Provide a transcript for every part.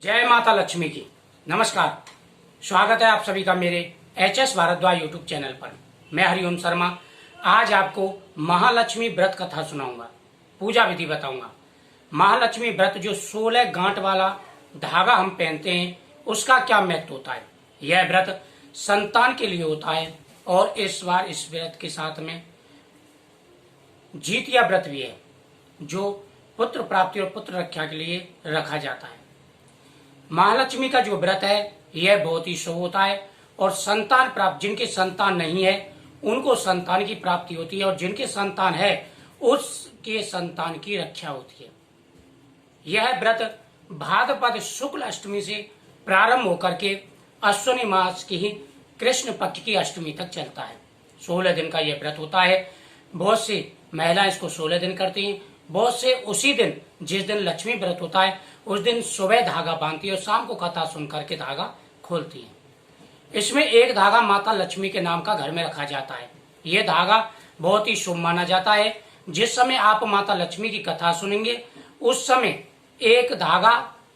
जय माता लक्ष्मी की। नमस्कार, स्वागत है आप सभी का मेरे HS भारद्वाज यूट्यूब चैनल पर। मैं हरिओम शर्मा आज आपको महालक्ष्मी व्रत कथा सुनाऊंगा, पूजा विधि बताऊंगा। महालक्ष्मी व्रत जो 16 गांठ वाला धागा हम पहनते हैं उसका क्या महत्व होता है। यह व्रत संतान के लिए होता है और इस बार इस व्रत के साथ में जीतिया व्रत भी है जो पुत्र प्राप्ति और पुत्र रक्षा के लिए रखा जाता है। महालक्ष्मी का जो व्रत है यह बहुत ही शुभ होता है और संतान प्राप्त, जिनके संतान नहीं है उनको संतान की प्राप्ति होती है और जिनके संतान है उसके संतान की रक्षा होती है। यह व्रत भाद्रपद शुक्ल अष्टमी से प्रारंभ होकर के अश्विनी मास की ही कृष्ण पक्ष की अष्टमी तक चलता है। 16 दिन का यह व्रत होता है। बहुत सी महिलाएं इसको 16 दिन करती हैं, बहुत से उसी दिन जिस दिन लक्ष्मी व्रत होता है उस दिन सुबह धागा बांधती है और शाम को कथा सुन करके धागा खोलती है। इसमें एक धागा माता लक्ष्मी के नाम का घर में रखा जाता है। यह धागा बहुत ही शुभ माना जाता है। जिस समय आप माता लक्ष्मी की कथा सुनेंगे उस समय एक धागा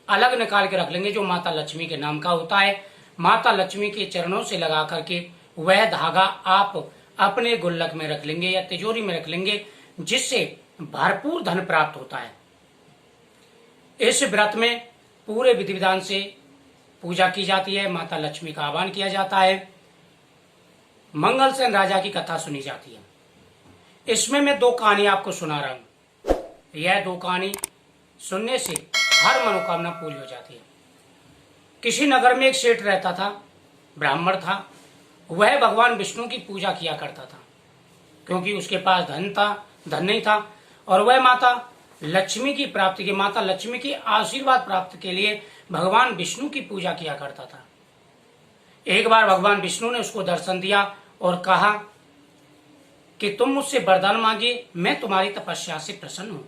अलग निकाल के रख लेंगे जो माता लक्ष्मी के नाम का होता है। माता लक्ष्मी के चरणों से लगा करके वह धागा आप अपने गुल्लक में रख लेंगे या तिजोरी में रख लेंगे, जिससे भरपूर धन प्राप्त होता है। इस व्रत में पूरे विधि विधान से पूजा की जाती है, माता लक्ष्मी का आह्वान किया जाता है, मंगलसेन राजा की कथा सुनी जाती है। इसमें मैं 2 कहानी आपको सुना रहा हूं। यह 2 कहानी सुनने से हर मनोकामना पूरी हो जाती है। किसी नगर में एक सेठ रहता था, ब्राह्मण था। वह भगवान विष्णु की पूजा किया करता था क्योंकि उसके पास धन नहीं था और वह माता लक्ष्मी की प्राप्ति के, माता लक्ष्मी की आशीर्वाद प्राप्त के लिए भगवान विष्णु की पूजा किया करता था। एक बार भगवान विष्णु ने उसको दर्शन दिया और कहा कि तुम मुझसे वरदान मांगिए, मैं तुम्हारी तपस्या से प्रसन्न हूं।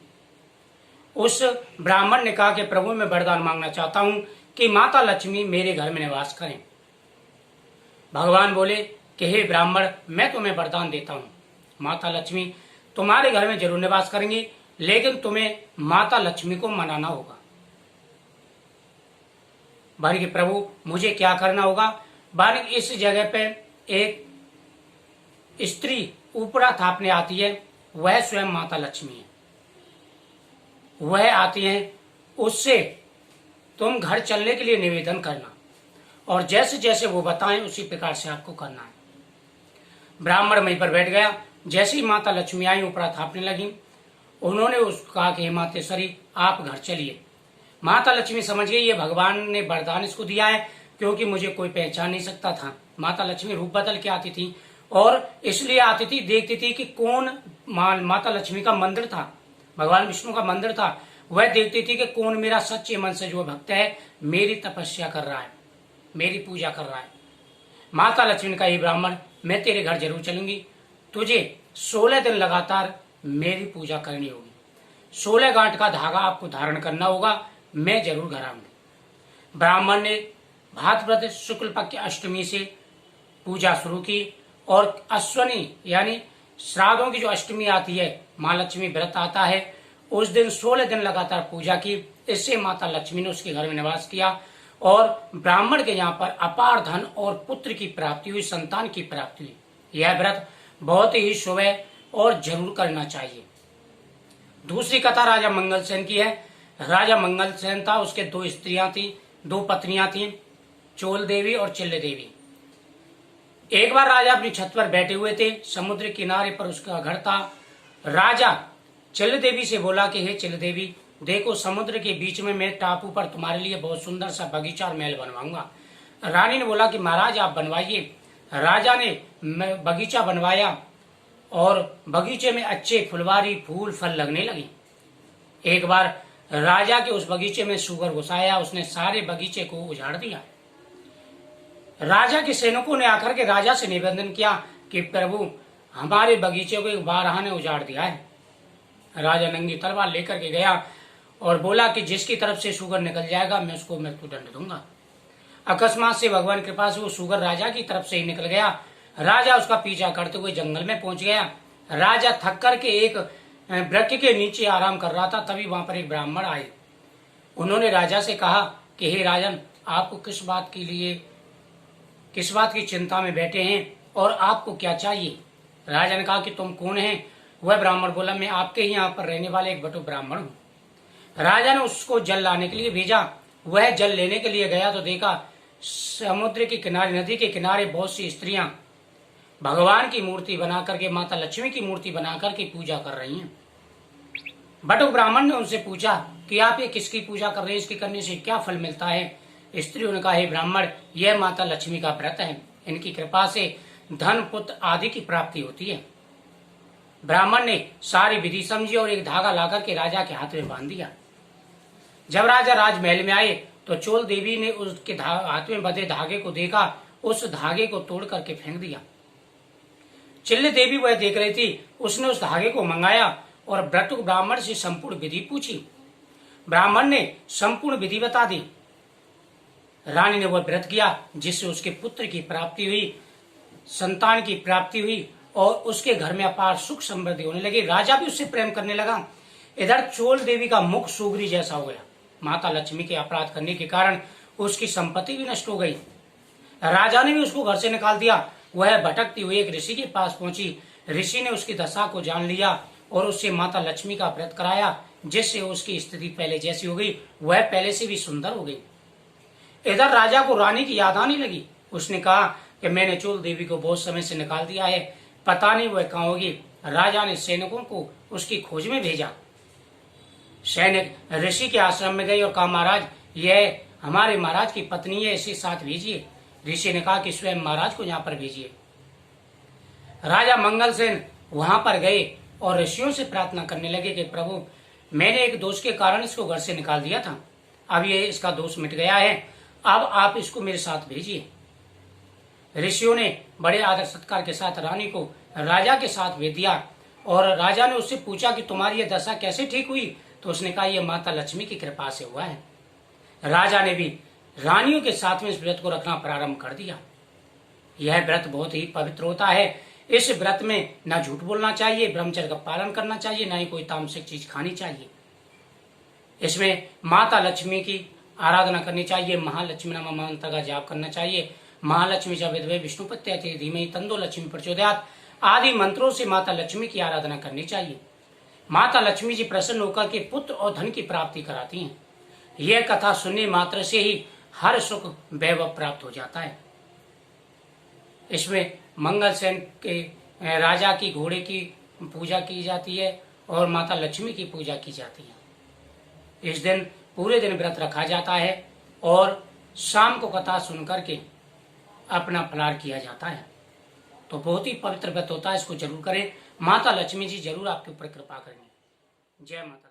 उस ब्राह्मण ने कहा कि प्रभु मैं वरदान मांगना चाहता हूं कि माता लक्ष्मी मेरे घर में निवास करें। भगवान बोले कि हे ब्राह्मण, मैं तुम्हें वरदान देता हूं, माता लक्ष्मी तुम्हारे घर में जरूर निवास करेंगी, लेकिन तुम्हें माता लक्ष्मी को मनाना होगा। भारी प्रभु मुझे क्या करना होगा? भारी इस जगह पे एक स्त्री ऊपरा थापने आती है, वह स्वयं माता लक्ष्मी है। वह आती है, उससे तुम घर चलने के लिए निवेदन करना और जैसे जैसे वो बताएं उसी प्रकार से आपको करना है। ब्राह्मण वहीं पर बैठ गया। जैसे ही माता लक्ष्मी आई ऊपरा थापने लगी, उन्होंने उसको कहा कि हे मातेश्वरी आप घर चलिए। माता लक्ष्मी समझ गई ये भगवान ने वरदान इसको दिया है क्योंकि मुझे कोई पहचान नहीं सकता था। माता लक्ष्मी रूप बदल के आती थी और इसलिए आती थी, देखती थी कि कौन माता लक्ष्मी का मंदिर था, भगवान विष्णु का मंदिर था। वह देखती थी कि कौन मेरा सच्चे मन से जो भक्त है मेरी तपस्या कर रहा है, मेरी पूजा कर रहा है। माता लक्ष्मी ने कहा हे ब्राह्मण मैं तेरे घर जरूर चलूंगी, तुझे 16 दिन लगातार मेरी पूजा करनी होगी, 16 गांठ का धागा आपको धारण करना होगा, मैं जरूर घर आऊंगी। ब्राह्मण ने भाद्रपद शुक्ल पक्ष अष्टमी से पूजा शुरू की और अश्विनी यानी श्राद्धों की जो अष्टमी आती है, माँ लक्ष्मी व्रत आता है, उस दिन 16 दिन लगातार पूजा की। इससे माता लक्ष्मी ने उसके घर में निवास किया और ब्राह्मण के यहाँ पर अपार धन और पुत्र की प्राप्ति हुई, संतान की प्राप्ति हुई। यह व्रत बहुत ही शुभ है और जरूर करना चाहिए। दूसरी कथा राजा मंगलसेन की है। राजा मंगलसेन था, उसके 2 स्त्रियां थी, 2 पत्नियां थी, चोल देवी और चिल्ल देवी। एक बार राजा अपनी छत पर बैठे हुए थे, समुद्र किनारे पर उसका घर था। राजा चिल्ल देवी से बोला कि हे चिल्ल देवी देखो, समुद्र के बीच में मैं टापू पर तुम्हारे लिए बहुत सुंदर सा बगीचा और महल बनवाऊंगा। रानी ने बोला कि महाराज आप बनवाइए। राजा ने बगीचा बनवाया और बगीचे में अच्छे फुलवारी फूल फल लगने लगे। एक बार राजा के उस बगीचे में सुअर घुस आया, उसने सारे बगीचे को उजाड़ दिया। राजा के सैनिकों ने आकर के राजा से निवेदन किया कि प्रभु हमारे बगीचे को एक बारहा ने उजाड़ दिया है। राजा नंगी तलवार लेकर के गया और बोला कि जिसकी तरफ से सुअर निकल जाएगा मैं उसको मृत्युदंड दूंगा। अकस्मात से भगवान कृपा से वो सुअर राजा की तरफ से ही निकल गया। राजा उसका पीछा करते हुए जंगल में पहुंच गया। राजा थक कर के एक वृक्ष के नीचे आराम कर रहा था, तभी वहां पर एक ब्राह्मण आए। उन्होंने राजा से कहा कि हे राजन, आपको किस बात की चिंता में बैठे हैं और आपको क्या चाहिए। राजा ने कहा कि तुम कौन हैं। वह ब्राह्मण बोला, मैं आपके ही यहाँ पर रहने वाले एक बटु ब्राह्मण हूँ। राजा ने उसको जल लाने के लिए भेजा। वह जल लेने के लिए गया तो देखा समुद्र के किनारे, नदी के किनारे बहुत सी स्त्रियां भगवान की मूर्ति बना करके, माता लक्ष्मी की मूर्ति बना करके पूजा कर रही हैं। बटुक ब्राह्मण ने उनसे पूछा कि आप ये किसकी पूजा कर रहे हैं, इसके करने से क्या फल मिलता है। स्त्रियों ने कहा, हे ब्राह्मण, यह माता लक्ष्मी का व्रत है, इनकी कृपा से धन पुत्र आदि की प्राप्ति होती है। ब्राह्मण ने सारी विधि समझी और एक धागा लाकर के राजा के हाथ में बांध दिया। जब राजा राजमहल में आए तो चोल देवी ने उसके हाथ में बंधे धागे को देखा, उस धागे को तोड़ करके फेंक दिया। चिल्ली देवी वह देख रही थी, उसने उस धागे को मंगाया और बटुक ब्राह्मण से संपूर्ण विधि पूछी। ब्राह्मण ने संपूर्ण विधि बता दी। रानी ने वह व्रत किया जिससे उसके पुत्र की प्राप्ति हुई, संतान की प्राप्ति हुई और उसके घर में अपार सुख समृद्धि होने लगी। राजा भी उससे प्रेम करने लगा। इधर चोल देवी का मुख सुगरी जैसा हो गया। माता लक्ष्मी के अपराध करने के कारण उसकी संपत्ति भी नष्ट हो गई। राजा ने भी उसको घर से निकाल दिया। वह भटकती हुई एक ऋषि के पास पहुंची। ऋषि ने उसकी दशा को जान लिया और उससे माता लक्ष्मी का व्रत कराया, जिससे उसकी स्थिति पहले जैसी हो गई, वह पहले से भी सुंदर हो गई। इधर राजा को रानी की याद आने लगी। उसने कहा कि मैंने चोल देवी को बहुत समय से निकाल दिया है, पता नहीं वह कहाँ होगी। राजा ने सैनिकों को उसकी खोज में भेजा। सैनिक ऋषि के आश्रम में गए और कहा, महाराज, यह हमारे महाराज की पत्नी है, इसे साथ भेजिए। ऋषि ने कहा कि स्वयं महाराज को यहाँ पर भेजिए। राजा मंगलसेन वहां पर गए और ऋषियों से प्रार्थना करने लगे कि प्रभु, मैंने एक दोष के कारण इसको घर से निकाल दिया था, अब ये इसका दोष मिट गया है, अब आप इसको मेरे साथ भेजिए। ऋषियों ने बड़े आदर सत्कार के साथ रानी को राजा के साथ भेज दिया और राजा ने उससे पूछा कि तुम्हारी यह दशा कैसे ठीक हुई, तो उसने कहा, यह माता लक्ष्मी की कृपा से हुआ है। राजा ने भी रानियों के साथ में इस व्रत को रखना प्रारंभ कर दिया। यह व्रत बहुत ही पवित्र होता है। इस व्रत में न झूठ बोलना चाहिए, ब्रह्मचर्य का पालन करना चाहिए, न ही कोई तामसिक चीज खानी चाहिए। इसमें माता लक्ष्मी की आराधना करनी चाहिए, महालक्ष्मी नाम मंत्र का जाप करना चाहिए, महालक्ष्मी च विद्महे विष्णुपत्नी धीमहि तन्नो लक्ष्मी प्रचोदयात् आदि मंत्रों से माता लक्ष्मी की आराधना करनी चाहिए। माता लक्ष्मी जी प्रसन्न होकर के पुत्र और धन की प्राप्ति कराती हैं। यह कथा सुनने मात्र से ही हर सुख वैभव प्राप्त हो जाता है। इसमें मंगलसेन के राजा की घोड़े की पूजा की जाती है और माता लक्ष्मी की पूजा की जाती है। इस दिन पूरे दिन व्रत रखा जाता है और शाम को कथा सुनकर के अपना फलाहार किया जाता है। तो बहुत ही पवित्र व्रत होता है, इसको जरूर करें। माता लक्ष्मी जी जरूर आपके ऊपर कृपा करेंगे। जय माता।